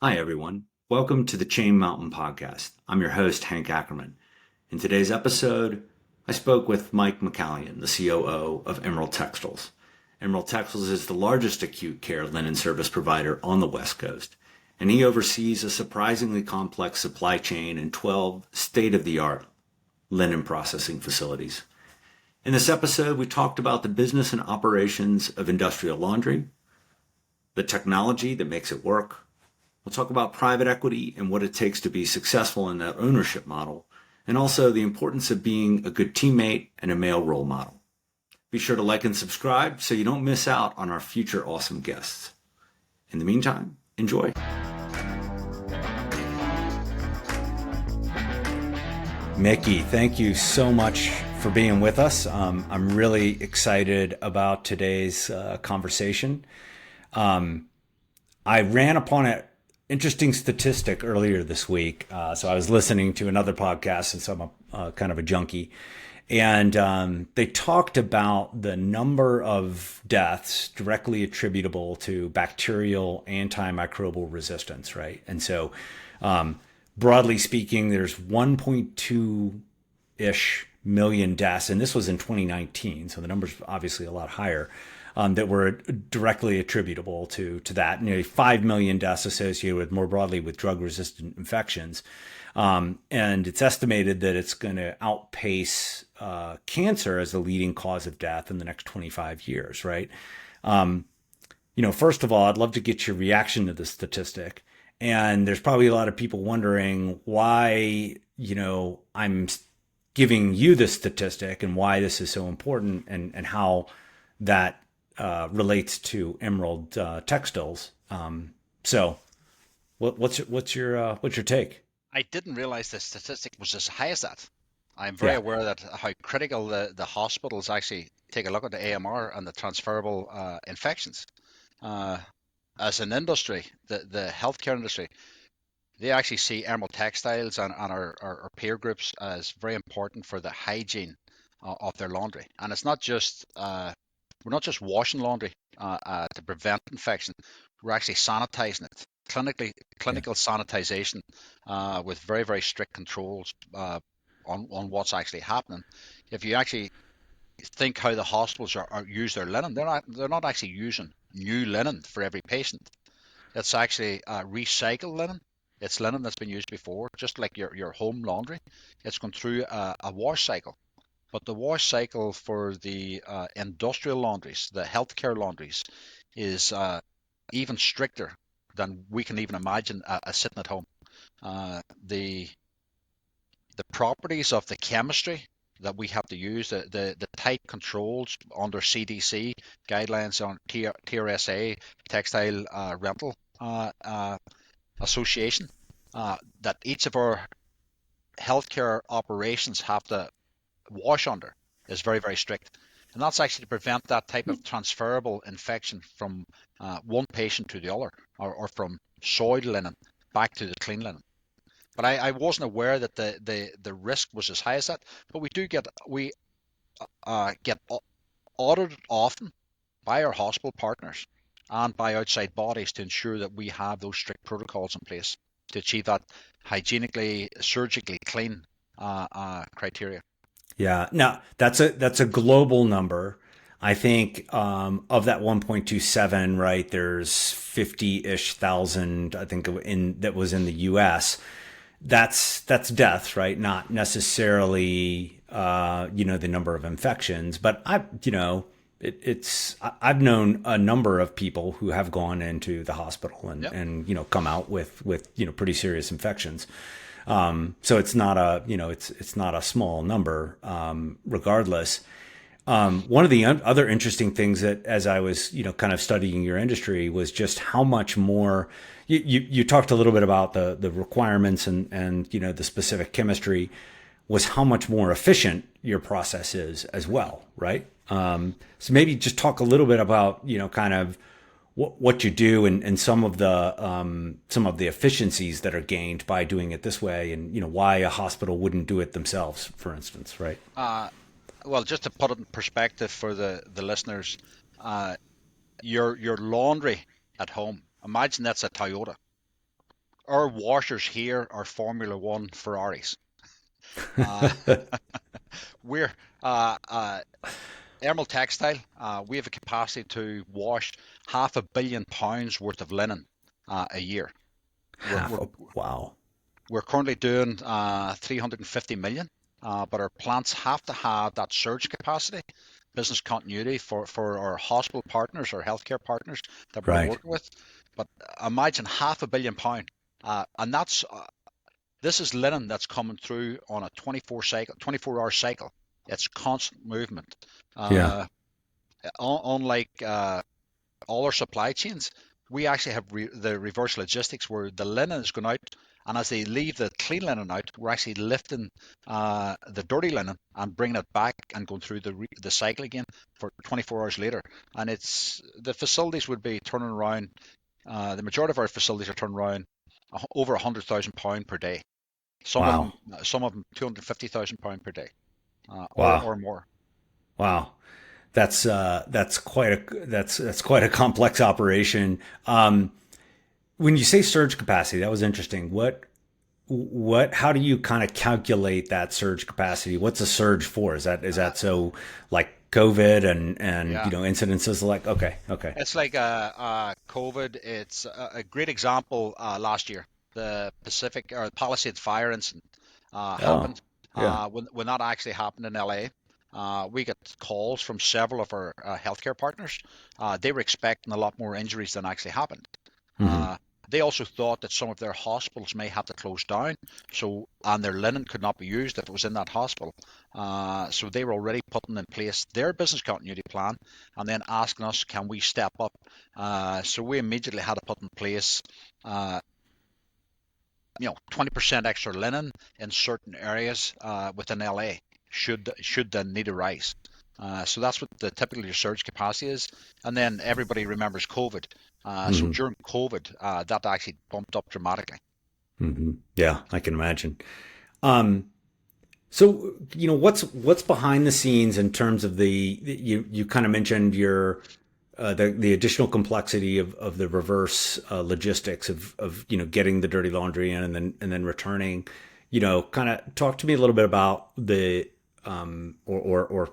Hi, everyone. Welcome to the Chain Mountain Podcast. I'm your host, Hank Ackerman. In today's episode, I spoke with Mike McCallion, the COO of Emerald Textiles. Emerald Textiles is the largest acute care linen service provider on the West Coast, and he oversees a surprisingly complex supply chain and 12 state-of-the-art linen processing facilities. In this episode, we talked about the business and operations of industrial laundry, the technology that makes it work. We'll talk about private equity and what it takes to be successful in that ownership model, and also the importance of being a good teammate and a male role model. Be sure to like and subscribe so you don't miss out on our future awesome guests. In the meantime, enjoy. Mickey, thank you so much for being with us. I'm really excited about today's conversation. I ran upon an interesting statistic earlier this week. So I was listening to another podcast, and so I'm kind of a junkie. And they talked about the number of deaths directly attributable to bacterial antimicrobial resistance, right? And so, broadly speaking, there's 1.2-ish million deaths, and this was in 2019, so the number's obviously a lot higher, that were directly attributable to that. Nearly 5 million deaths associated with, more broadly, with drug-resistant infections. And it's estimated that it's going to outpace cancer as the leading cause of death in the next 25 years, right? First of all, I'd love to get your reaction to this statistic. And there's probably a lot of people wondering why, I'm giving you this statistic and why this is so important, and how that relates to Emerald Textiles. So, what's your take? I didn't realize the statistic was as high as that. I'm very Yeah, aware that how critical the hospitals actually take a look at the AMR and the transferable infections. Uh, as an industry, the healthcare industry, they actually see Emerald Textiles and our peer groups as very important for the hygiene of their laundry. And it's not just we're not just washing laundry to prevent infection. We're actually sanitizing it. yeah, Clinical sanitization with very, very strict controls on what's actually happening. If you actually think how the hospitals use their linen, they're not actually using new linen for every patient. It's actually recycled linen. It's linen that's been used before, just like your home laundry. It's gone through a wash cycle. But the wash cycle for the industrial laundries, the healthcare laundries, is even stricter than we can even imagine sitting at home. Uh, the the properties of the chemistry that we have to use, the tight controls under CDC guidelines on TRSA, Textile Rental Association, that each of our healthcare operations have to wash under is very, very strict. And that's actually to prevent that type of transferable infection from one patient to the other, or from soiled linen back to the clean linen. But I wasn't aware that the risk was as high as that. But we get audited often by our hospital partners and by outside bodies to ensure that we have those strict protocols in place to achieve that hygienically, surgically clean criteria. yeah. Now that's a global number. I think of that 1.27, right? There's 50-ish thousand, I think, in that was in the U.S. That's deaths, right? Not necessarily the number of infections, but I've known a number of people who have gone into the hospital and Yep. come out with pretty serious infections. So it's not it's not a small number, regardless. One of the other interesting things that, as I was, kind of studying your industry, was just how much more you talked a little bit about the requirements and the specific chemistry, was how much more efficient your process is as well, right? So maybe just talk a little bit about, kind of what you do, and some of the efficiencies that are gained by doing it this way, and why a hospital wouldn't do it themselves, for instance, right? Uh, well, just to put it in perspective for the listeners, uh, your laundry at home. Imagine that's a Toyota. our washers here are Formula One Ferraris. Uh, we're Emerald Textile. We have a capacity to wash 500 million pounds worth of linen a year. We're, Half we're, a wow. we're currently doing 350 million, but our plants have to have that surge capacity, business continuity for our hospital partners or healthcare partners that we're Right. working with. But imagine 500 million pound, and this is linen that's coming through on a 24-hour cycle. It's constant movement. Yeah. Uh, Unlike all our supply chains, we actually have the reverse logistics where the linen is going out, and as they leave the clean linen out, we're actually lifting the dirty linen and bringing it back and going through the cycle again for 24 hours later. And it's the facilities would be turning around. The majority of our facilities are turning around over £100,000 per day. Some of them, Wow. some of them £250,000 per day, Wow. or more. Wow. That's quite a that's quite a complex operation. When you say surge capacity, that was interesting. What how do you kind of calculate that surge capacity? What's a surge for? Is that so like COVID and Yeah. incidences like okay. It's like COVID. It's a great example last year. The Pacific or Palisades fire incident Oh, happened. yeah. When that actually happened in LA, we got calls from several of our healthcare partners. They were expecting a lot more injuries than actually happened. Hmm. Uh, they also thought that some of their hospitals may have to close down, and their linen could not be used if it was in that hospital. So they were already putting in place their business continuity plan, and then asking us, can we step up? So we immediately had to put in place, uh, 20% extra linen in certain areas within LA should the need arise. So that's what the typical surge capacity is. And then everybody remembers COVID. So Hmm. during COVID, that actually bumped up dramatically. Hmm. Yeah, I can imagine. Um, So, what's behind the scenes in terms of you kind of mentioned your the additional complexity of the reverse logistics of getting the dirty laundry in and then returning. Kind of talk to me a little bit about the or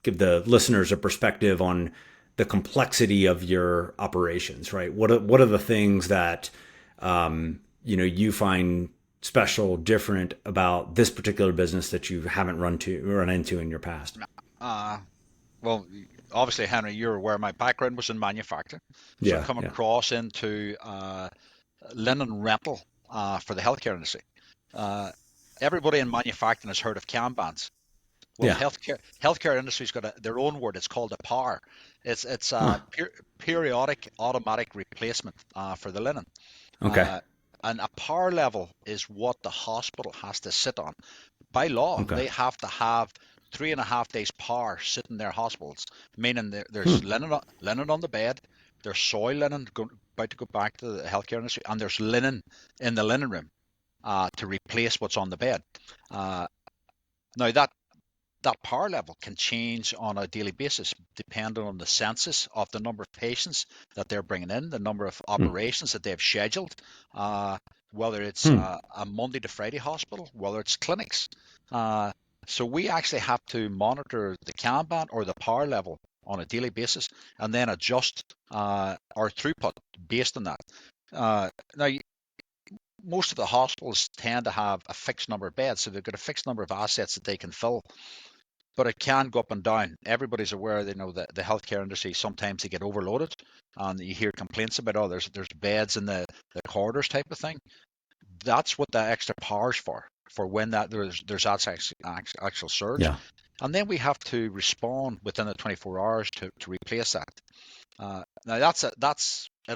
give the listeners a perspective on the complexity of your operations, right? What are the things that you find special, different about this particular business that you haven't run into in your past? Uh, well, obviously, Henry, you're aware my background was in manufacturing. So Yeah, come yeah. across into linen rental for the healthcare industry. Uh, Everybody in manufacturing has heard of Kanbans. Well, Yeah. healthcare industry's got their own word. It's called a PAR. It's Huh. periodic automatic replacement for the linen. Okay. Uh, and a PAR level is what the hospital has to sit on. By law, Okay. they have to have 3.5 days PAR sitting in their hospitals, meaning Hmm. there's linen on the bed, there's soil linen about to go back to the healthcare industry, and there's linen in the linen room to replace what's on the bed. Uh, Now that power level can change on a daily basis depending on the census of the number of patients that they're bringing in, the number of Hmm. operations that they've scheduled, uh, whether it's Hmm. a Monday to Friday hospital, whether it's clinics. Uh, so we actually have to monitor the Kanban or the power level on a daily basis and then adjust our throughput based on that. Now, most of the hospitals tend to have a fixed number of beds, so they've got a fixed number of assets that they can fill, but it can go up and down. Everybody's aware, the healthcare industry sometimes they get overloaded, and you hear complaints about, oh, there's beds in the corridors type of thing. That's what the extra powers for when that there's actual surge, Yeah. and then we have to respond within the 24 hours to replace that. Now that's it.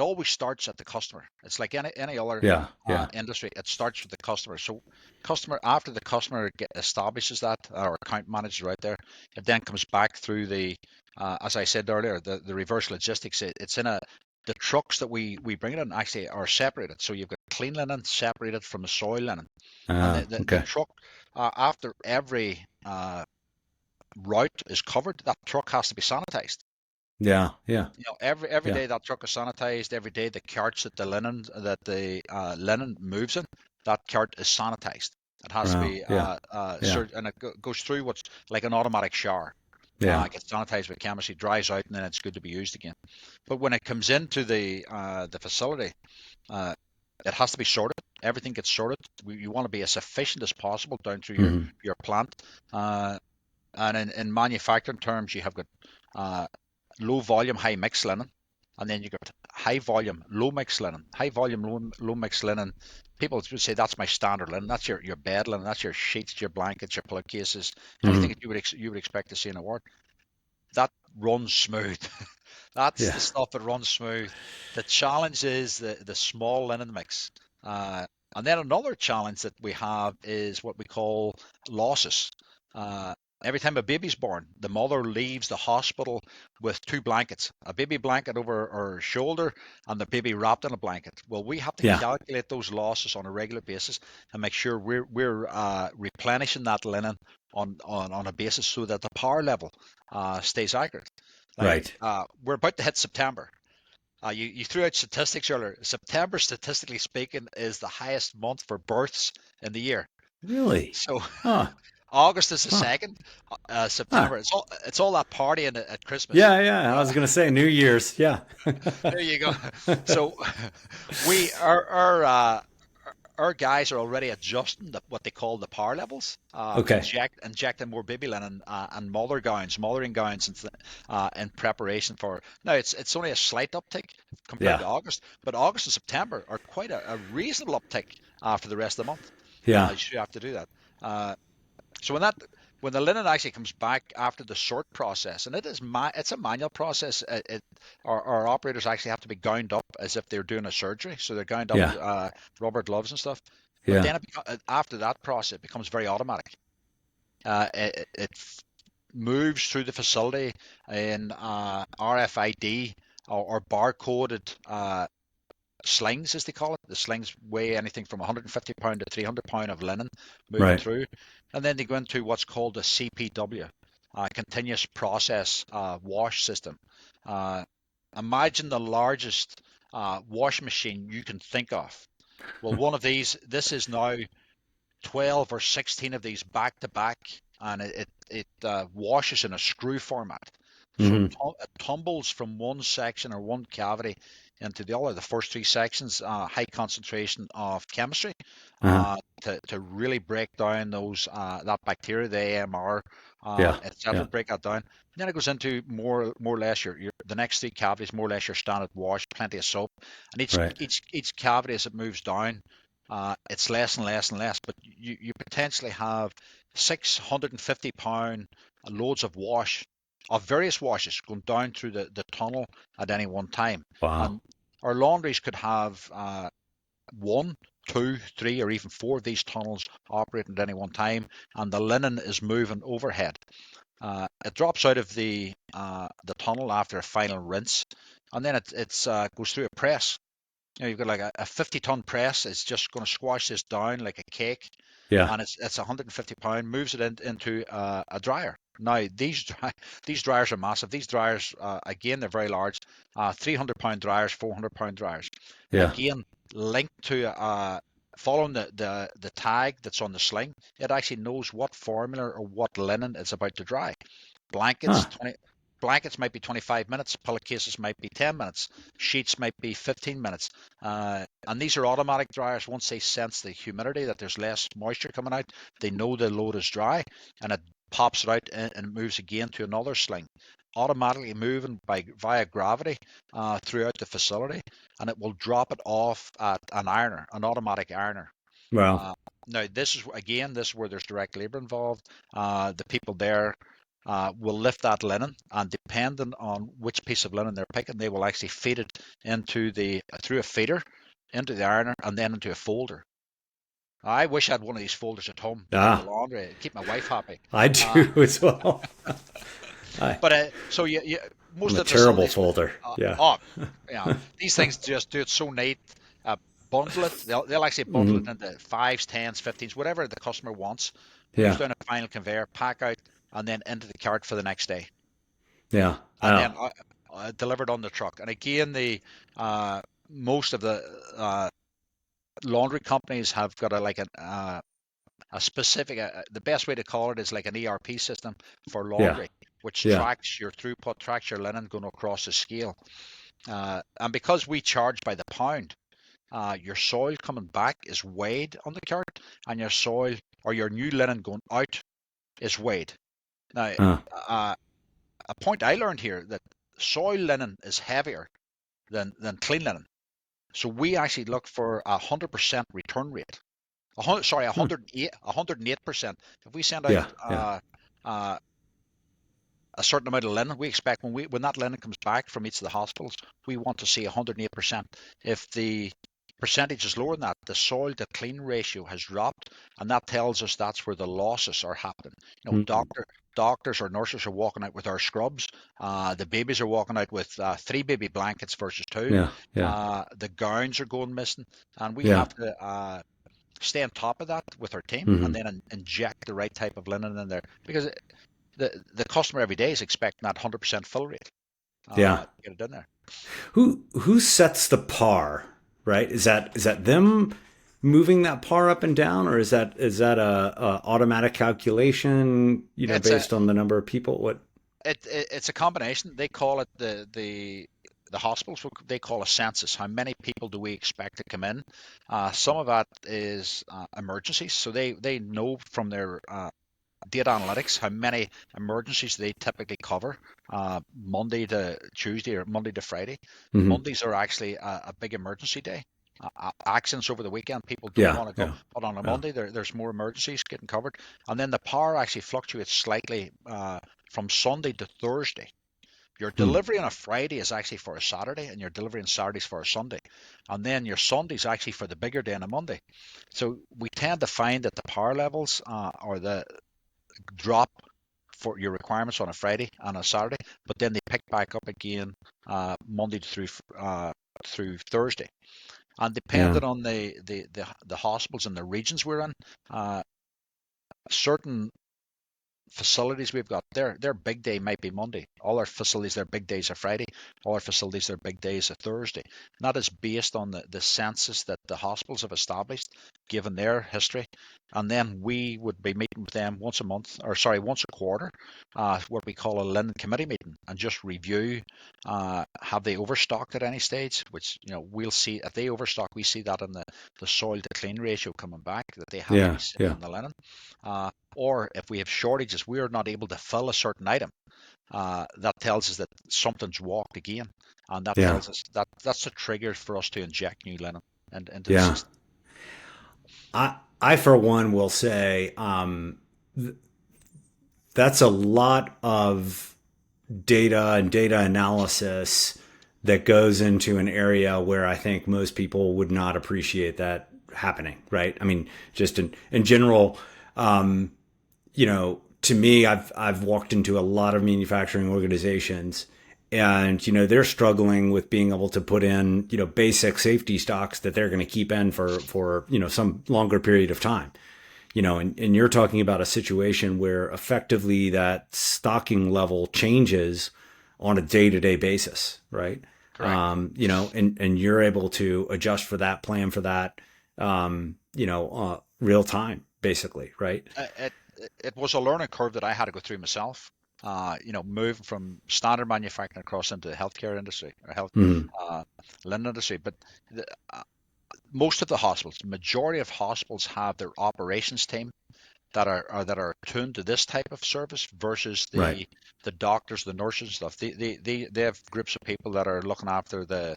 Always starts at the customer. It's like any other Yeah. Yeah. industry. It starts with the customer. So customer after the customer establishes that, our account manager right there, it then comes back through as I said earlier, the reverse logistics. It's in the trucks that we bring it in actually are separated. So you've got clean linen separated from the soil linen, and the Okay. truck after every route is covered, that truck has to be sanitized. Yeah. Yeah. Every Yeah. day that truck is sanitized. Every day the carts that the linen moves in, that cart is sanitized. It has to Wow. be Yeah. Yeah. and it goes through what's like an automatic shower. Yeah. It gets sanitized with chemistry, dries out, and then it's good to be used again. But when it comes into the facility, uh, it has to be sorted. Everything gets sorted. You want to be as efficient as possible down through your Hmm. your plant. Uh, and in manufacturing terms, you have got uh, low volume, high mix linen, and then you got high volume, low mix linen. High volume, low mix linen. People would say that's my standard linen. That's your bed linen. That's your sheets, your blankets, your pillowcases, anything Hmm. that you would expect to see in a ward. That runs smooth. That's Yeah. the stuff that runs smooth. The challenge is the small linen mix. Uh, and then another challenge that we have is what we call losses. Uh, every time a baby's born, the mother leaves the hospital with two blankets, a baby blanket over her shoulder and the baby wrapped in a blanket. Well, we have to Yeah. calculate those losses on a regular basis and make sure we're replenishing that linen on a basis so that the power level stays accurate. Like Right. we're about to hit September. You threw out statistics earlier. September, statistically speaking, is the highest month for births in the year. Really? So Huh. August is the Huh. second. Huh. September, it's all that partying at Christmas. Yeah. Yeah. I was gonna say New Year's. Yeah. There you go. So we our guys are already adjusting what they call the power levels, Okay. injecting more baby linen and mothering gowns in preparation for. Now it's only a slight uptick compared Yeah. to August, but August and September are quite a reasonable uptick for the rest of the month. Yeah. You should have to do that. Uh, so when the linen actually comes back after the sort process, and it's a manual process. Our operators actually have to be gowned up as if they're doing a surgery, so they're gowned up, Yeah. rubber gloves and stuff. But Yeah. then after that process, it becomes very automatic. It moves through the facility in RFID or barcoded slings, as they call it. The slings weigh anything from 150 pound to 300 pound of linen moving Right. through, and then they go into what's called a CPW, continuous process wash system. Uh, Imagine the largest wash machine you can think of. Well, one of these, this is now 12 or 16 of these back to back, and it washes in a screw format. So Hmm. it tumbles from one section or one cavity into the other. The first three sections, high concentration of chemistry Uh-huh. to really break down that bacteria, the AMR, Yeah. etc. Yeah. Break that down. And then it goes into more or less your the next three cavities, more or less your standard wash, plenty of soap, and each Right. each each cavity as it moves down, it's less and less and less. But you potentially have 650 pound loads of wash of various washes going down through the tunnel at any one time. Wow. And our laundries could have one, two, three, or even four of these tunnels operating at any one time, and the linen is moving overhead. It drops out of the tunnel after a final rinse, and then it goes through a press. You've got like a 50-ton press. It's just going to squash this down like a cake, Yeah. and it's 150 pound. Moves it into a dryer. Now these dryers are massive. These dryers, again, they're very large. 300 pound dryers, 400 pound dryers. Yeah. Again, linked to following the tag that's on the sling. It actually knows what formula or what linen it's about to dry. Blankets, Huh. 20 blankets might be 25 minutes, pillowcases might be 10 minutes, sheets might be 15 minutes. And these are automatic dryers. Once they sense the humidity, that there's less moisture coming out, they know the load is dry, and it pops it out and it moves again to another sling, automatically moving via gravity throughout the facility, and it will drop it off at an ironer, an automatic ironer. Well. Uh, Now, this is where there's direct labor involved. The people there will lift that linen, and depending on which piece of linen they're picking, they will actually feed it through a feeder into the ironer and then into a folder. I wish I had one of these folders at home to do the Ah. laundry, keep my wife happy. I Uh, do as well. I, but so I'm most a of the terrible facilities, folder. Yeah. oh, yeah, these things just do it so neat. Bundle it. They'll actually bundle it Hmm. into fives, tens, 15s, whatever the customer wants. Moves Yeah. down a final conveyor, pack out, and then into the cart for the next day. Yeah. And Oh. then delivered on the truck. And again, the most of the laundry companies have got a specific, the best way to call it is like an ERP system for Yeah. laundry, which Yeah. tracks your throughput, tracks your linen going across the scale. And because we charge by the pound, your soil coming back is weighed on the cart, and your soil or your new linen going out is weighed. Now, Uh, uh, a point I learned here that soil linen is heavier than clean linen. So we actually look for 100% return rate. 108%. If we send out yeah. Yeah. uh, a certain amount of linen, we expect when that linen comes back from each of the hospitals, we want to see 108%. If the percentage is lower than that, the soil to clean ratio has dropped, and that tells us that's where the losses are happening. Mm. Doctors or nurses are walking out with our scrubs. The babies are walking out with 3 baby blankets versus 2. Yeah. Yeah. The gowns are going missing, and we Yeah. have to stay on top of that with our team, and Hmm. then inject the right type of linen in there, because the customer every day is expecting that 100% fill rate. Yeah. Get it in there. Who sets the par, right? Is that them moving that par up and down, or is that a automatic calculation, It's a based on the number of people? What? it's a combination. They call it the hospitals. They call a census. How many people do we expect to come in? Some of that is emergencies, so they know from their data analytics how many emergencies they typically cover, Monday to Tuesday or Monday to Friday. Hmm. Mondays are actually a big emergency day. Accidents over the weekend, people don't Yeah. want to go, Yeah. but on a Yeah. Monday there's more emergencies getting covered. And then the power actually fluctuates slightly from Sunday to Thursday. Your Hmm. delivery on a Friday is actually for a Saturday, and your delivery on Saturday is for a Sunday. And then your Sunday is actually for the bigger day on a Monday. So we tend to find that the power levels or the drop for your requirements on a Friday and a Saturday, but then they pick back up again Monday through Thursday. And Yeah. depending on the hospitals and the regions we're in, uh, certain facilities we've got, their big day might be Monday. All our facilities, their big days are Friday. All our facilities, their big days are Thursday. And that is based on the census that the hospitals have established, given their history. And then we would be meeting with them once a month, or sorry, once a quarter, what we call a linen committee meeting, and just review have they overstocked at any stage, which we'll see. If they overstock, we see that in the soil to clean ratio coming back, that they have to Yeah. be sitting Yeah. on the linen. Or if we have shortages, we are not able to fill a certain item. That tells us that something's walked again, and that Yeah. tells us that that's a trigger for us to inject new linen into the Yeah. system. I for one will say, that's a lot of data and data analysis that goes into an area where I think most people would not appreciate that happening, right? I mean, just in general, to me, I've walked into a lot of manufacturing organizations, and they're struggling with being able to put in basic safety stocks that they're going to keep in for some longer period of time. And you're talking about a situation where effectively that stocking level changes on a day-to-day basis, right? Correct. And you're able to adjust for that, plan for that, real time, basically, right? It was a learning curve that I had to go through myself. Moving from standard manufacturing across into the healthcare industry or health Mm-hmm. uh, linen industry, but the, most of the hospitals, the majority of hospitals have their operations team that are tuned to this type of service versus Right. the doctors, the nurses, stuff. They have groups of people that are looking after the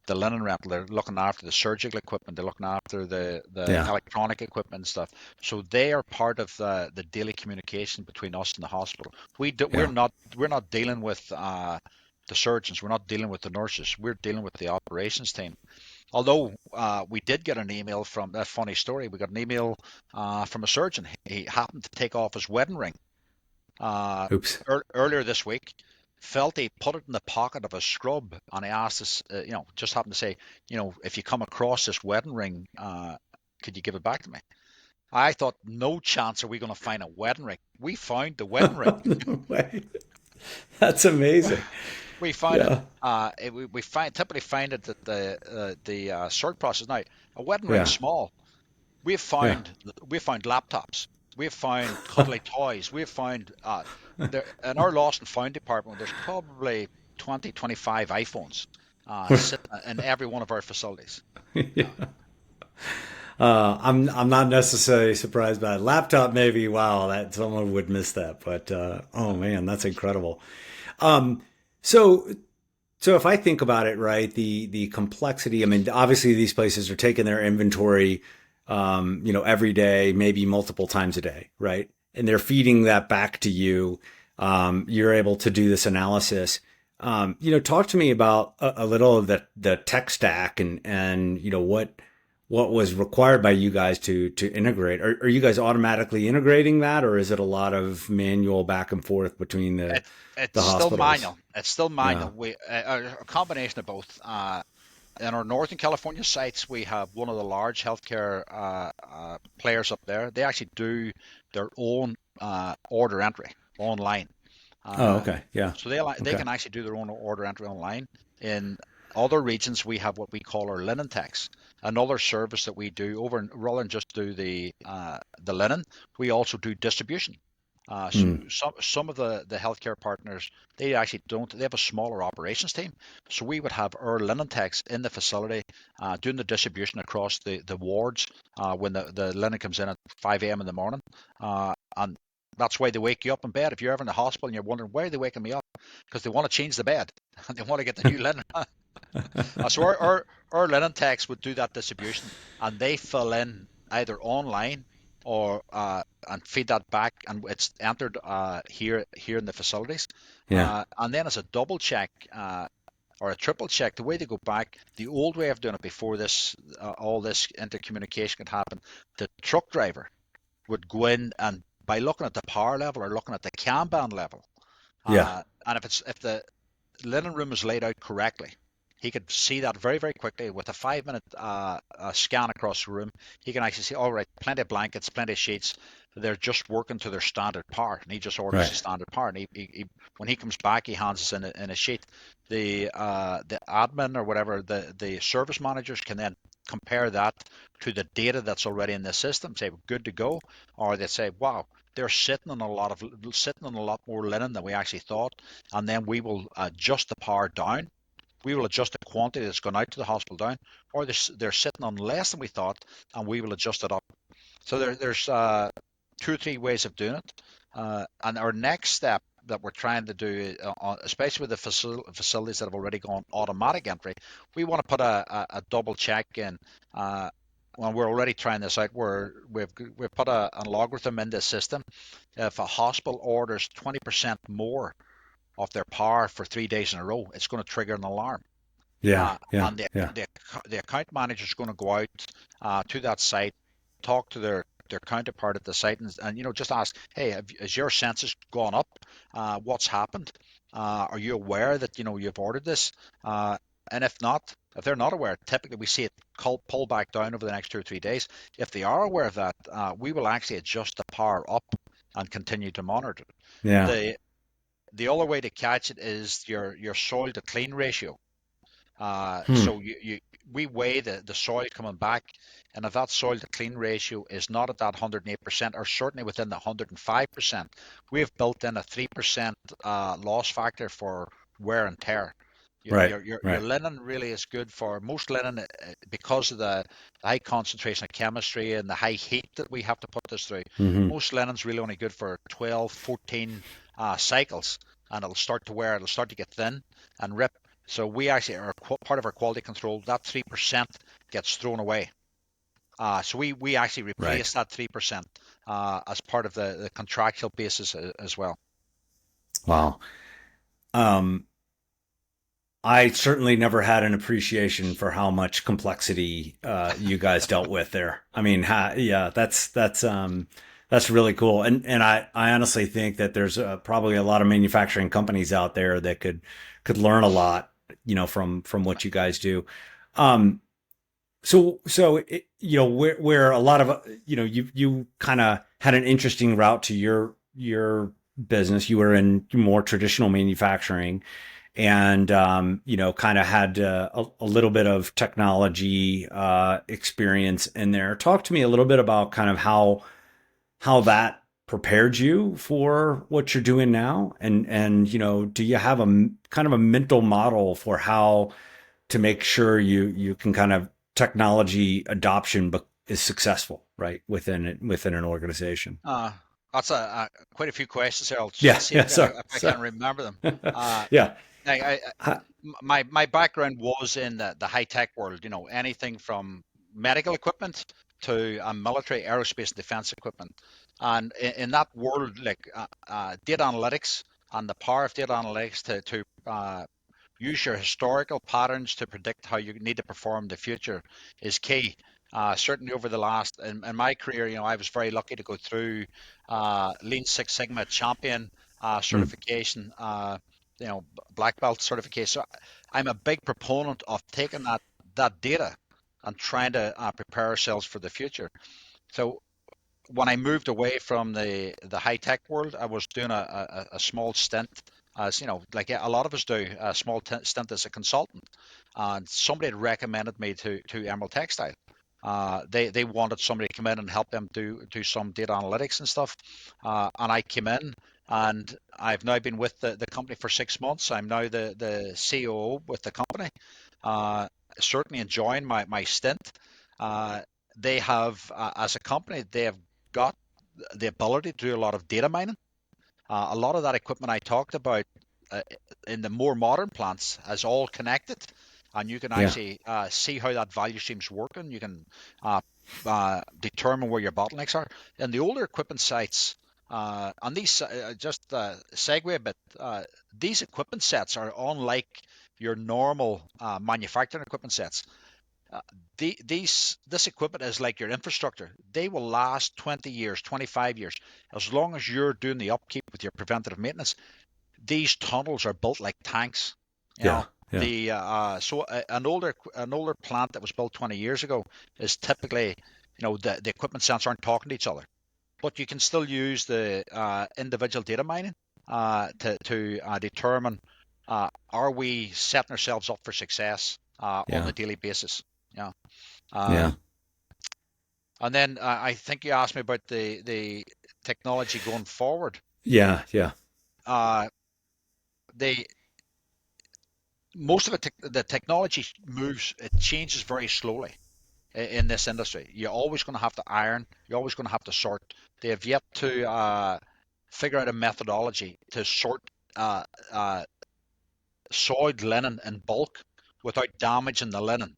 linen rental. They're looking after the surgical equipment. They're looking after the Yeah. electronic equipment and stuff. So they are part of the daily communication between us and the hospital. Yeah. We're not dealing with the surgeons. We're not dealing with the nurses. We're dealing with the operations team. Although we did get an email from that funny story. We got an email from a surgeon. He happened to take off his wedding ring uh, Oops. earlier this week. Felt he put it in the pocket of his scrub, and he asked us, just happened to say, if you come across this wedding ring, could you give it back to me? I thought, no chance are we going to find a wedding ring. We found the wedding ring. No way. That's amazing. We find it. Yeah. We typically find it that the sort process now a wedding ring Yeah. small. We've Yeah. found we've found laptops. We've found cuddly toys. We've found there in our lost and found department. There's probably 20, 25 iPhones sitting in every one of our facilities. Yeah. I'm not necessarily surprised by it. Laptop, maybe. Wow, that someone would miss that. But oh man, that's incredible. Um, so so if I think about it, right, the complexity. I mean, obviously these places are taking their inventory, every day, maybe multiple times a day, right, and they're feeding that back to you. You're able to do this analysis. Talk to me about a little of the tech stack and what was required by you guys to integrate. Are you guys automatically integrating that, or is it a lot of manual back and forth between the It's the still hospitals? manual. It's still Yeah. manual. We a combination of both. In our Northern California sites, we have one of the large healthcare players up there. They actually do their own order entry online. Oh, Uh, okay. Yeah. so they Okay. can actually do their own order entry online. In other regions, we have what we call our linen techs, another service that we do over rather than just do the linen, we also do distribution. So Hmm. some of the healthcare partners they actually don't they have a smaller operations team. So we would have our linen techs in the facility doing the distribution across the wards when the linen comes in at 5 a.m. in the morning. And that's why they wake you up in bed. If you're ever in the hospital and you're wondering why are they waking me up, because they want to change the bed and they want to get the new linen. So our linen techs would do that distribution, and they fill in either online or and feed that back, and it's entered here in the facilities. Yeah. And then as a double check or a triple check, the way they go back, the old way of doing it before this all this intercommunication could happen, the truck driver would go in and by looking at the power level or looking at the Kanban level, Yeah. and if the linen room is laid out correctly, he could see that very, very quickly with a 5 minute scan across the room. He can actually see, all right, plenty of blankets, plenty of sheets. They're just working to their standard power, and he just orders Right. the standard power. And when he comes back, he hands us in a sheet. The admin or whatever, the service managers can then compare that to the data that's already in the system. Say we're good to go, or they say, wow, they're sitting on a lot more linen than we actually thought, and then we will adjust the power down. We will adjust the quantity that's gone out to the hospital down, or they're sitting on less than we thought, and we will adjust it up. So there's two or three ways of doing it. And our next step that we're trying to do, especially with the facilities that have already gone automatic entry, we want to put a double check in. When we're already trying this out, we've put an algorithm in the system. If a hospital orders 20% more of their power for 3 days in a row, it's going to trigger an alarm. Yeah. Yeah. And Yeah. the account manager is going to go out to that site, talk to their counterpart at the site, and just ask, hey, has your census gone up? What's happened? Are you aware that you've ordered this? And if they're not aware, typically we see it pull back down over the next 2 or 3 days. If they are aware of that, we will actually adjust the power up and continue to monitor it. Yeah. The other way to catch it is your soil to clean ratio. Hmm. So we weigh the soil coming back, and if that soil to clean ratio is not at that 108%, or certainly within the 105%, we have built in a 3% loss factor for wear and tear. Right. Your Right. linen really is good for most linen because of the high concentration of chemistry and the high heat that we have to put this through. Hmm. Most linen's really only good for 12, 14 cycles, and it'll start to wear, it'll start to get thin and rip. So we actually are part of our quality control. That 3% gets thrown away. So we actually Right. replace that 3% as part of the contractual basis as well. Wow. Um, I certainly never had an appreciation for how much complexity you guys dealt with there. I mean, yeah, that's really cool. And I honestly think that there's probably a lot of manufacturing companies out there that could learn a lot, from what you guys do. Um, where a lot of you kind of had an interesting route to your business. You were in more traditional manufacturing, and kind of had a little bit of technology experience in there. Talk to me a little bit about kind of how that prepared you for what you're doing now, and do you have kind of a mental model for how to make sure you can kind of technology adoption is successful, right, within an organization? Uh, that's quite a few questions here. I'll try Yeah, and see yeah, sorry, if I sorry. can remember them. Uh, Yeah. I, Ha- my background was in the high tech world. Anything from medical equipment to military aerospace and defense equipment. And in that world, like data analytics and the power of data analytics to use your historical patterns to predict how you need to perform in the future is key. Certainly over the last in my career, I was very lucky to go through Lean Six Sigma Champion mm, certification, black belt certification. So I'm a big proponent of taking that data and trying to prepare ourselves for the future. So when I moved away from the high tech world, I was doing a small stint, as like a lot of us do, a small stint as a consultant. And somebody had recommended me to Emerald Textile. They wanted somebody to come in and help them do some data analytics and stuff. And I came in, and I've now been with the company for 6 months. I'm now the COO with the company. Uh, Certainly enjoying my stint. Uh, they have, as a company, they have got the ability to do a lot of data mining. A lot of that equipment I talked about uh, in the more modern plants is all connected, and you can yeah, actually see how that value stream's working. You can determine where your bottlenecks are. In the older equipment sites, and these just segue a bit, these equipment sets are unlike your normal manufacturing equipment sets. Uh, this equipment is like your infrastructure. They will last 20 years, 25 years, as long as you're doing the upkeep with your preventative maintenance. These tunnels are built like tanks. You yeah, know, yeah, an older plant that was built 20 years ago is typically, the equipment sets aren't talking to each other, but you can still use the individual data mining to determine, are we setting ourselves up for success on yeah, a daily basis. Yeah. yeah, Um, and then I think you asked me about the technology going forward. yeah, yeah, Uh, they Most of the technology moves, it changes very slowly in this industry. You're always going to have to iron. You're always going to have to sort. They have yet to figure out a methodology to sort uh, uh, soiled linen in bulk without damaging the linen.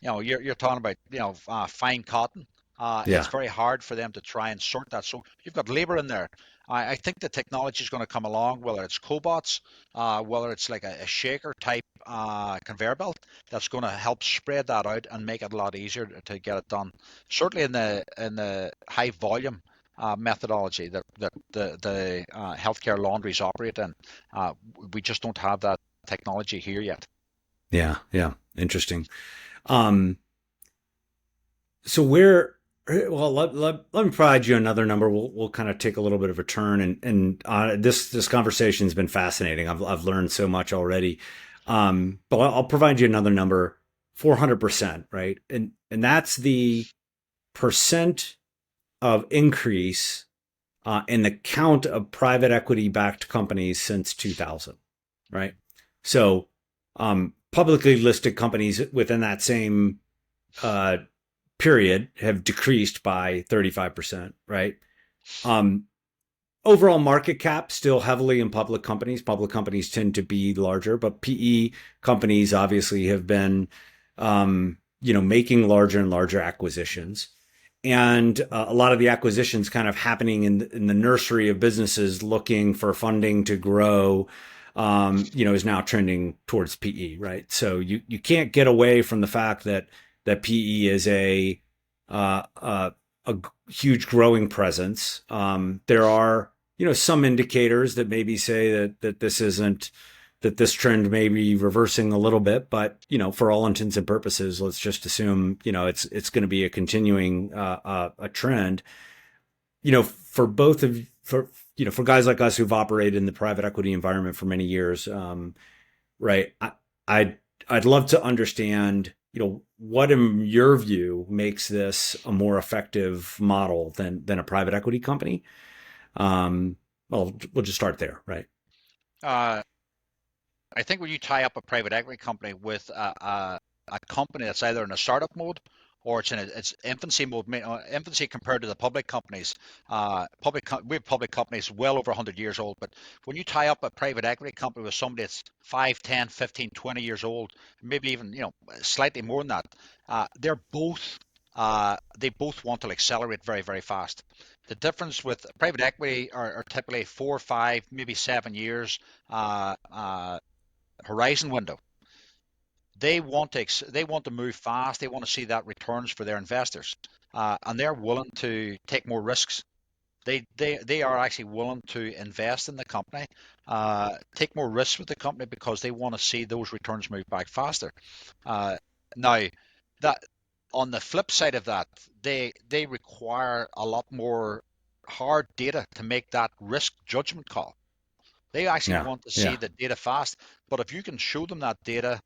You're talking about fine cotton. It's yeah, very hard for them to try and sort that. So you've got labor in there. I think the technology is going to come along, whether it's cobots, whether it's like a shaker type conveyor belt that's going to help spread that out and make it a lot easier to get it done. Certainly in the high volume methodology that the healthcare laundries operate in, we just don't have that technology here yet. yeah, yeah. Interesting. Um, so where, well, let me provide you another number. We'll kind of take a little bit of a turn, and this conversation has been fascinating. I've learned so much already. But I'll provide you another number, 400%, right? And that's the percent of increase in the count of private equity backed companies since 2000, right? So, publicly listed companies within that same uh, period have decreased by 35%, right? Um, Overall market cap still heavily in public companies. Public companies tend to be larger, but PE companies obviously have been, making larger and larger acquisitions. And a lot of the acquisitions kind of happening in the nursery of businesses looking for funding to grow, is now trending towards PE, right? So you can't get away from the fact that PE is a huge growing presence. There are some indicators that maybe say that this isn't that this trend may be reversing a little bit, but for all intents and purposes, let's just assume it's going to be a continuing a trend. For both of for guys like us who've operated in the private equity environment for many years, right? I'd I'd love to understand, what in your view makes this a more effective model than a private equity company. Um, well, we'll just start there, right? Uh, I think when you tie up a private equity company with a company that's either in a startup mode or it's in its infancy mode, infancy compared to the public companies. We have public companies well over 100 years old, but when you tie up a private equity company with somebody that's 5, 10, 15, 20 years old, maybe even slightly more than that, they both want to accelerate very, very fast. The difference with private equity are typically 4, 5, maybe 7 years. Horizon window. They want to move fast. They want to see that returns for their investors, and they're willing to take more risks. They are actually willing to invest in the company, take more risks with the company because they want to see those returns move back faster. Uh, Now, that on the flip side of that, they require a lot more hard data to make that risk judgment call. They actually Yeah, want to see yeah, the data fast, but if you can show them that data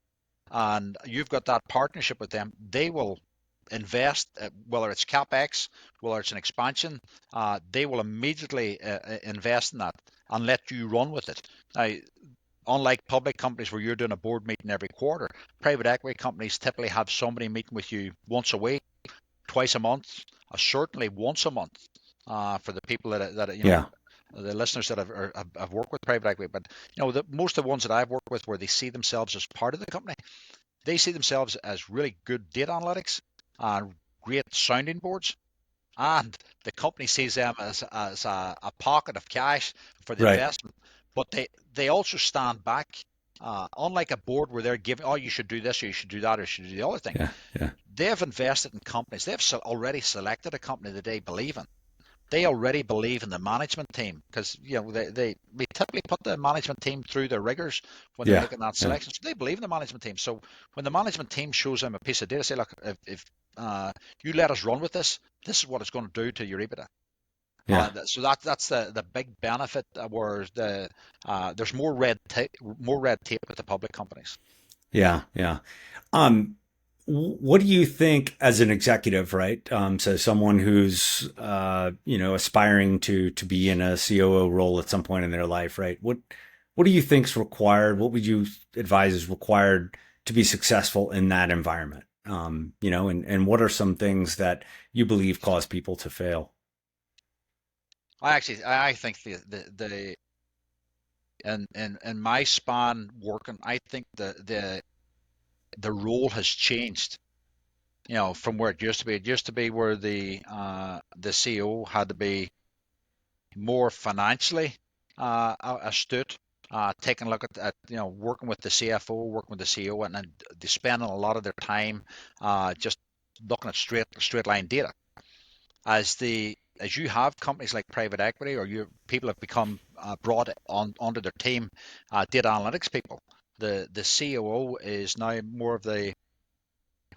and you've got that partnership with them, they will invest, whether it's capex, whether it's an expansion, they will immediately invest in that and let you run with it. Now, unlike public companies where you're doing a board meeting every quarter, private equity companies typically have somebody meeting with you once a week, twice a month, certainly once a month, for the people yeah, the listeners that have worked with private equity. But most of the ones that I've worked with where they see themselves as part of the company, they see themselves as really good data analytics and great sounding boards, and the company sees them as a pocket of cash for the right. investment. But they also stand back. Unlike a board where they're giving, oh, you should do this, or you should do that, or you should do the other thing. Yeah, yeah, They have invested in companies. They've already selected a company that they believe in. They already believe in the management team because we typically put the management team through their rigors when they're yeah, making that yeah, selection. So they believe in the management team. So when the management team shows them a piece of data, say, look, if you let us run with this is what it's going to do to your EBITDA. yeah, So that's the big benefit, where there's more red tape with the public companies. yeah, yeah. Um, what do you think as an executive, right? So someone who's aspiring to be in a COO role at some point in their life, right? What do you think's required? What would you advise is required to be successful in that environment? And what are some things that you believe cause people to fail? I think in my span working, I think the role has changed, from where it used to be. It used to be where the CEO had to be more financially astute, taking a look at working with the CFO, working with the CEO, and they spending a lot of their time just looking at straight line data. As you have companies like private equity, or people have become brought on onto their team, data analytics people. The COO is now more of a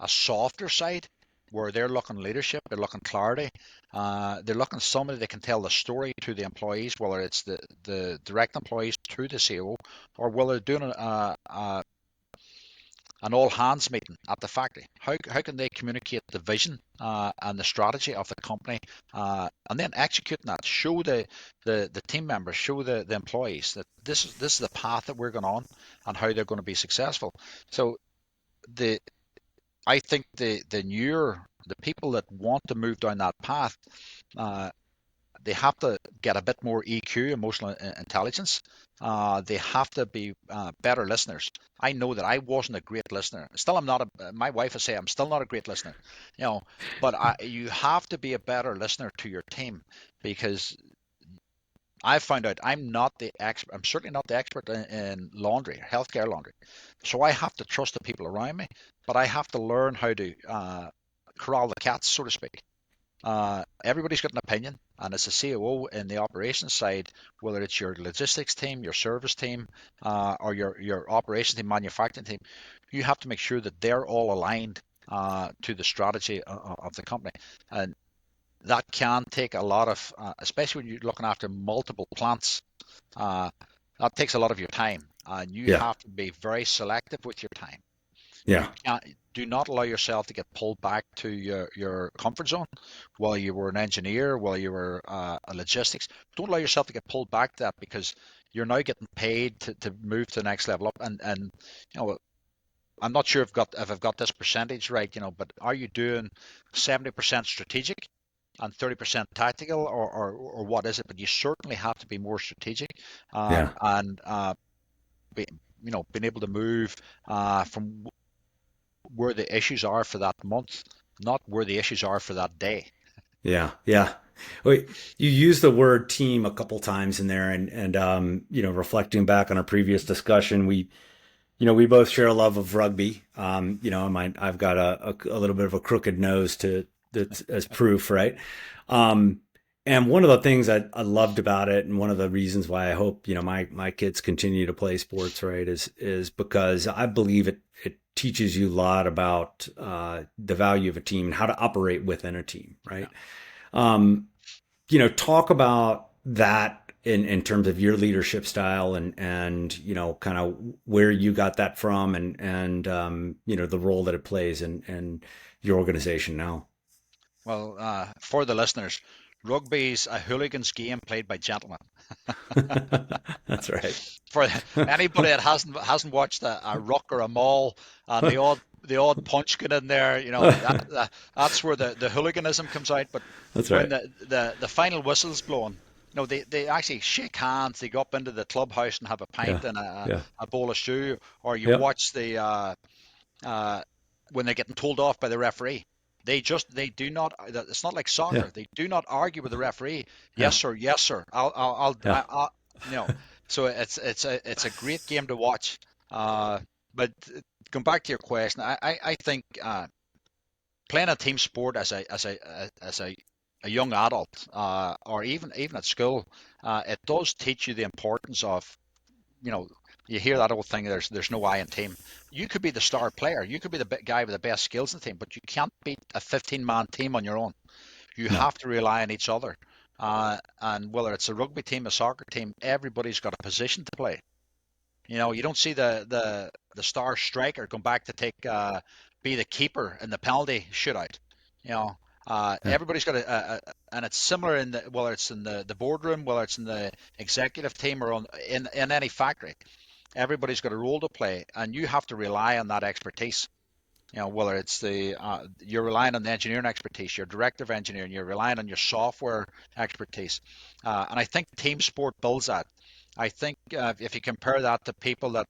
softer side, where they're looking leadership, they're looking clarity, they're looking somebody that can tell the story to the employees, whether it's the direct employees to the CEO, or whether they're doing an all hands meeting at the factory. How can they communicate the vision and the strategy of the company, and then executing that? Show the team members, show the employees that this is the path that we're going on and how they're going to be successful. So the I think the people that want to move down that path, uh, they have to get a bit more EQ, emotional intelligence. They have to be better listeners. I know that I wasn't a great listener. Still, I'm not. My wife would say I'm still not a great listener. You know, but you have to be a better listener to your team, because I found out I'm not the expert. I'm certainly not the expert in laundry, healthcare laundry. So I have to trust the people around me, but I have to learn how to corral the cats, so to speak. Everybody's got an opinion, and as a COO in the operations side, whether it's your logistics team, your service team, or your operations team, manufacturing team, you have to make sure that they're all aligned to the strategy of the company. And that can take a lot of, especially when you're looking after multiple plants, uh, that takes a lot of your time. and you Yeah. have to be very selective with your time. You Yeah. can't do not allow yourself to get pulled back to your comfort zone while you were an engineer, while you were a logistics. Don't allow yourself to get pulled back to that, because you're now getting paid to move to the next level up. And you know, I'm not sure if I've got this percentage right, but are you doing 70% strategic and 30% tactical, or what is it? But you certainly have to be more strategic, Yeah. and be, being able to move from where the issues are for that month, not where the issues are for that day. Yeah. Yeah. Wait, you used the word team a couple times in there, and reflecting back on our previous discussion, we both share a love of rugby. I've got a little bit of a crooked nose to that's as proof, right? Um, and one of the things I loved about it, and one of the reasons why I hope my kids continue to play sports, right, is because I believe it teaches you a lot about the value of a team and how to operate within a team, Yeah. right? Um, talk about that in terms of your leadership style and kind of where you got that from and the role that it plays in your organization now. Well, for the listeners, rugby's a hooligan's game played by gentlemen. That's right. For anybody that hasn't watched a ruck or a maul and the odd punch get in there, that's where the hooliganism comes out. But That's when right. the final whistle's blown, they actually shake hands. They go up into the clubhouse and have a Yeah. pint and Yeah. a bowl of stew, or you Yep. watch uh, when they're getting told off by the referee. They do not. It's not like Yeah. soccer. They do not argue with the referee. Yeah. Yes sir, yes sir. Yeah. You know. So it's a great game to watch. But going back to your question, I think playing a team sport as a young adult, or even at school, it does teach you the importance of, you know, you hear that old thing, there's no I in team. You could be the star player, you could be the guy with the best skills in the team, but you can't beat a 15-man team on your own. You No. have to rely on each other. And whether it's a rugby team, a soccer team, everybody's got a position to play. You don't see the star striker come back to be the keeper in the penalty shootout. You know, Yeah. everybody's got and it's similar whether it's in the boardroom, whether it's in the executive team, or in any factory. Everybody's got a role to play, and you have to rely on that expertise. Whether it's you're relying on the engineering expertise, your director of engineering, you're relying on your software expertise, and I think team sport builds that. I think if you compare that to people that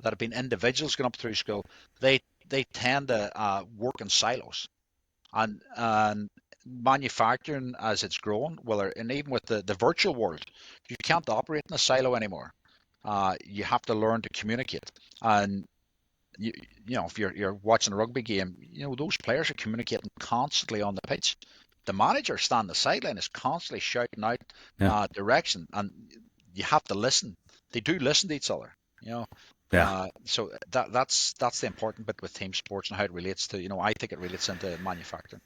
have been individuals going up through school, they tend to work in silos, and manufacturing as it's grown, and even with the virtual world, you can't operate in a silo anymore. You have to learn to communicate, and you, if you're watching a rugby game, those players are communicating constantly on the pitch. The manager standing the sideline is constantly shouting out Yeah. direction, and you have to listen. They do listen to each other, you know. Yeah. So that's the important bit with team sports and how it relates to, I think it relates into manufacturing.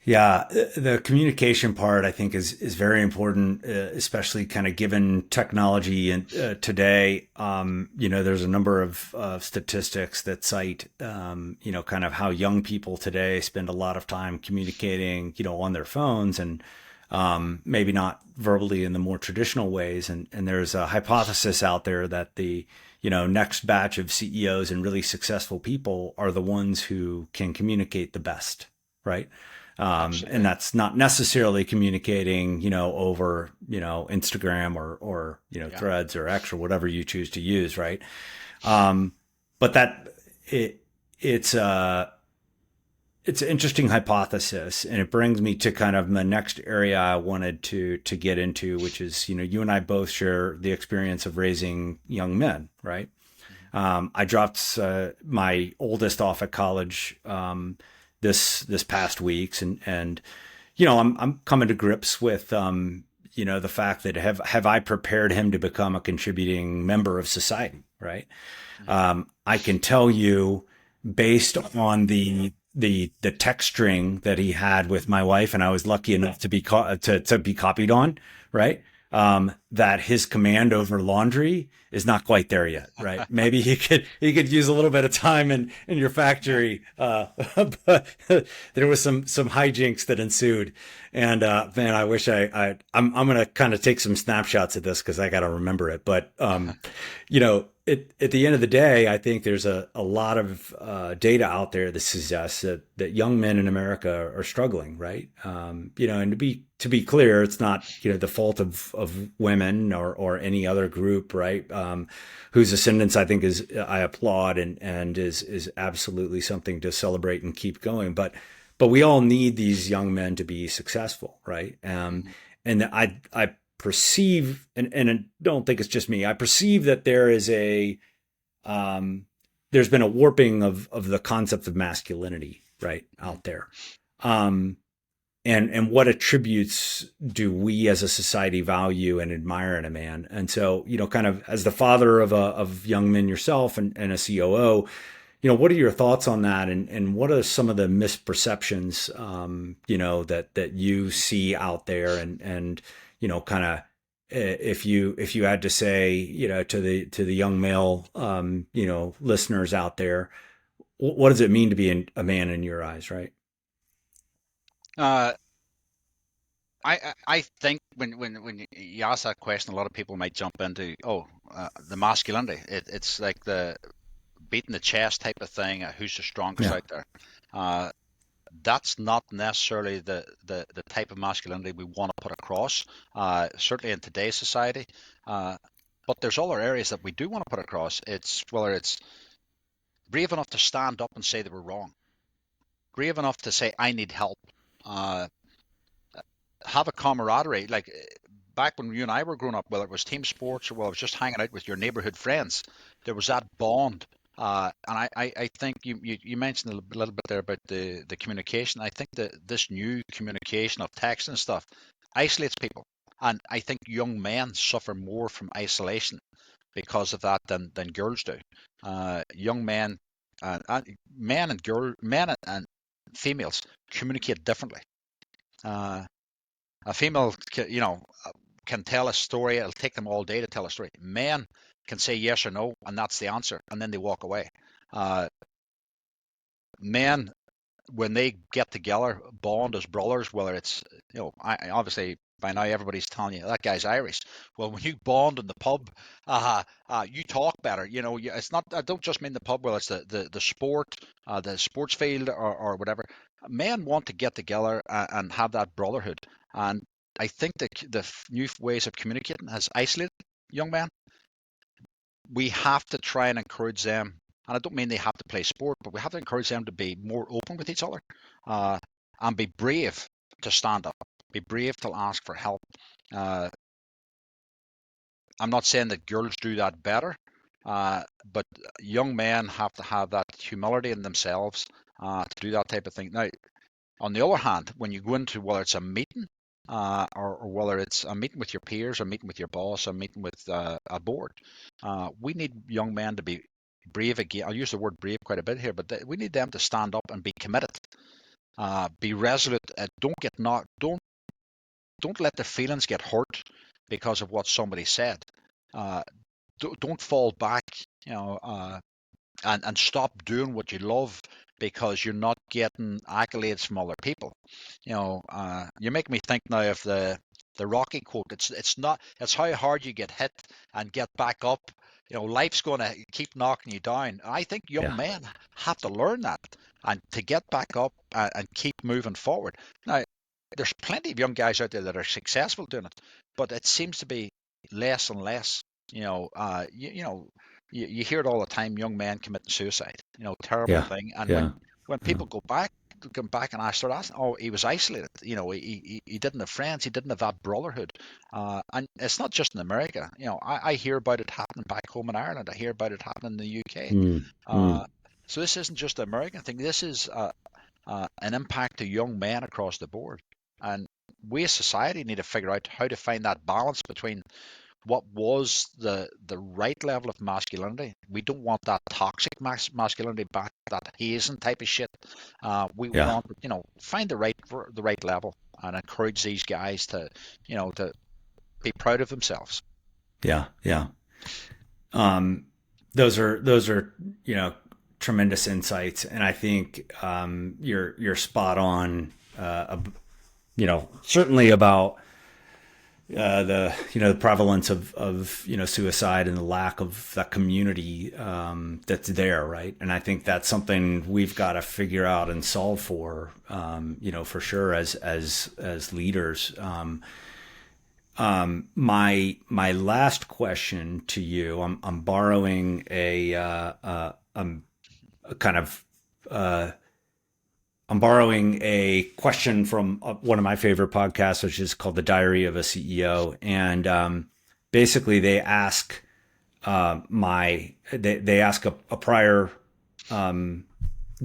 Yeah, the communication part I think is very important, especially kind of given technology and today. There's a number of statistics that cite, kind of how young people today spend a lot of time communicating, on their phones and maybe not verbally in the more traditional ways. And there's a hypothesis out there that the next batch of CEOs and really successful people are the ones who can communicate the best, right? And Absolutely. that's not necessarily communicating, over, Instagram or Yeah. Threads or X or whatever you choose to use, right? Um, but it's an interesting hypothesis, and it brings me to kind of the next area I wanted to get into, which is, you and I both share the experience of raising young men, right? Mhm. I dropped my oldest off at college this past weeks, and I'm coming to grips with the fact that have I prepared him to become a contributing member of society, right? Mhm. I can tell you based on the text string that he had with my wife, and I was lucky enough to be to be copied on, right? that his command over laundry is not quite there yet, right? Maybe he could use a little bit of time in your factory, but there was some hijinks that ensued, and man, I wish I'm gonna kind of take some snapshots of this because I got to remember it, but at the end of the day, I think there's a lot of data out there that suggests that young men in America are struggling, right? And to be clear, it's not the fault of women or any other group, right? Whose ascendance I applaud and is absolutely something to celebrate and keep going. But we all need these young men to be successful, right? Mhm. And I perceive, and I don't think it's just me. I perceive that um, there's been a warping of the concept of masculinity right Mhm. out there. Um, and what attributes do we as a society value and admire in a man? And so, kind of as the father of young men yourself and a COO, what are your thoughts on that? And what are some of the misperceptions, that you see out there? And kind of if you had to say, to the young male, listeners out there, what does it mean to be a man in your eyes, right? Uh, I think when you ask that question, a lot of people might jump into, the masculinity. It's like the beating the chest type of thing. Who's the strongest Yeah. out there? Uh, that's not necessarily the type of masculinity we want to put across, certainly in today's society. Uh, but there's other areas that we do want to put across. It's whether it's brave enough to stand up and say they were wrong, brave enough to say I need help, uh, have a camaraderie. Like back when you and I were growing up, whether it was team sports or whether it was just hanging out with your neighborhood friends, there was that bond. And I think you mentioned a little bit there about the communication. I think that this new communication of text and stuff isolates people. And I think young men suffer more from isolation because of that than girls do. Young men, men and men and females communicate differently. Uh, a female, can tell a story. It'll take them all day to tell a story. Men can say yes or no, and that's the answer, and then they walk away. Uh, Men, when they get together, bond as brothers, whether it's, obviously by now everybody's telling you that guy's Irish. Well, when you bond in the pub, you talk better. It's not. I don't just mean the pub. Well, it's the sport, the sports field, or whatever. Men want to get together and have that brotherhood, and I think the new ways of communicating has isolated young men. We have to try and encourage them, and I don't mean they have to play sport, but we have to encourage them to be more open with each other, uh, and be brave to stand up, be brave to ask for help. Uh, I'm not saying that girls do that better, but young men have to have that humility in themselves to do that type of thing. Now, on the other hand, when you go into whether it's a meeting, or whether it's a meeting with your peers, a meeting with your boss, a meeting with a board, we need young men to be brave again. I'll use the word brave quite a bit here, but we need them to stand up and be committed, be resolute. Don't let the feelings get hurt because of what somebody said. Uh, don't fall back, you know, uh, and stop doing what you love because you're not getting accolades from other people. You make me think now of the Rocky quote. It's how hard you get hit and get back up. Life's going to keep knocking you down. I think young Yeah. men have to learn that and to get back up and keep moving forward. Now, there's plenty of young guys out there that are successful doing it, but it seems to be less and less. You hear it all the time, young men committing suicide, terrible Yeah. thing. And Yeah. when Yeah. people come back and I start asking, oh, he was isolated, he didn't have friends, he didn't have that brotherhood. And it's not just in America. I hear about it happening back home in Ireland. I hear about it happening in the UK. Mm, uh, mm, so this isn't just an American thing. This is an impact to young men across the board. And we as society need to figure out how to find that balance between what was the right level of masculinity. We don't want that toxic masculinity back, that hazing type of shit. We yeah. want, find the right level and encourage these guys to, to be proud of themselves. Yeah. Yeah. Those are, tremendous insights. And I think, you're spot on, certainly about, the prevalence of suicide and the lack of that community that's there, right? And I think that's something we've got to figure out and solve for, for sure as leaders. My last question to you, I'm borrowing I'm borrowing a question from one of my favorite podcasts, which is called The Diary of a CEO. And basically, they ask they ask a prior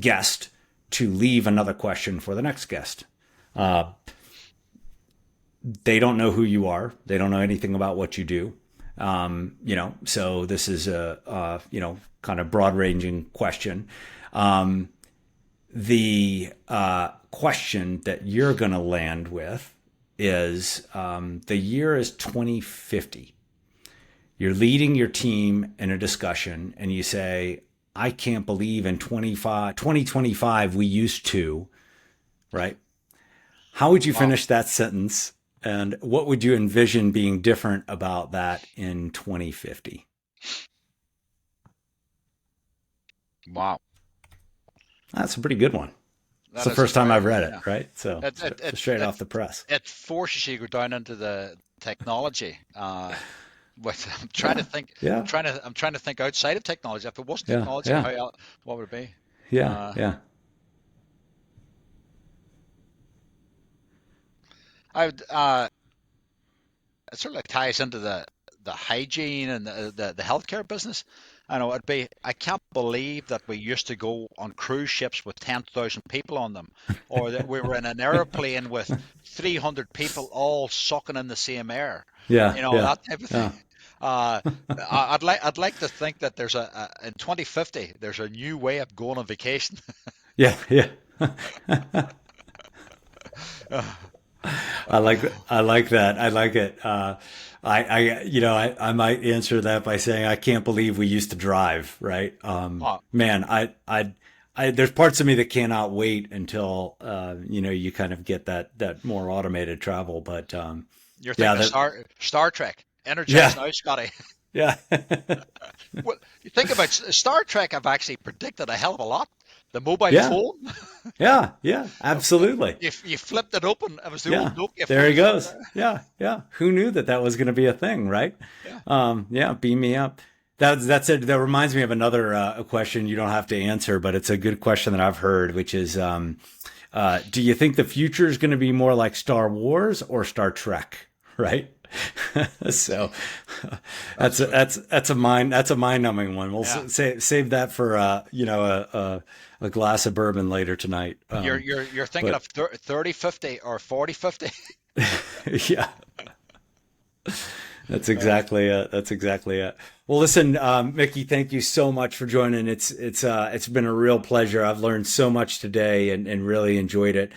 guest to leave another question for the next guest. They don't know who you are. They don't know anything about what you do. So this is a kind of broad ranging question. The question that you're going to land with is the year is 2050. You're leading your team in a discussion and you say, I can't believe in 2025 we used to, right? How would you finish that sentence? And what would you envision being different about that in 2050? Wow. That's a pretty good one. It's That the is a first time very, I've read it, yeah. right? So it's straight off the press. It forces you to go down into the technology. I'm trying to think. Yeah. I'm trying to think outside of technology. If it wasn't Yeah. technology, Yeah. what would it be? Yeah. Yeah. I would. It sort of like ties into the hygiene and the healthcare business. I know it'd be. I can't believe that we used to go on cruise ships with 10,000 people on them, or that we were in an airplane with 300 people all sucking in the same air. Yeah. Yeah. That type of thing. I'd like to think that there's in 2050 there's a new way of going on vacation. Yeah. Yeah. I like that. I like it. I might answer that by saying I can't believe we used to drive, right? Man, there's parts of me that cannot wait until you kind of get that more automated travel. But You're thinking of Star Trek. Energize now, Scotty. Yeah. Well, you think about Star Trek. I've actually predicted a hell of a lot. The mobile phone. Yeah, yeah, absolutely. You flipped it open. It was the old Nokia. There he goes. Yeah, yeah. Who knew that was going to be a thing, right? Yeah. Beam me up. That's it. That reminds me of another question you don't have to answer, but it's a good question that I've heard, which is, do you think the future is going to be more like Star Wars or Star Trek? Right. So that's a mind numbing one. We'll save that for a glass of bourbon later tonight. You're thinking of 30-50 or 40-50. Yeah. That's exactly it. That's exactly it. Well, listen, Mickey, thank you so much for joining. It's been a real pleasure. I've learned so much today and really enjoyed it.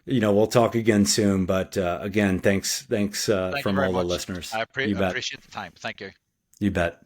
We'll talk again soon, but again, thanks from all the listeners. I appreciate the time. Thank you. You bet.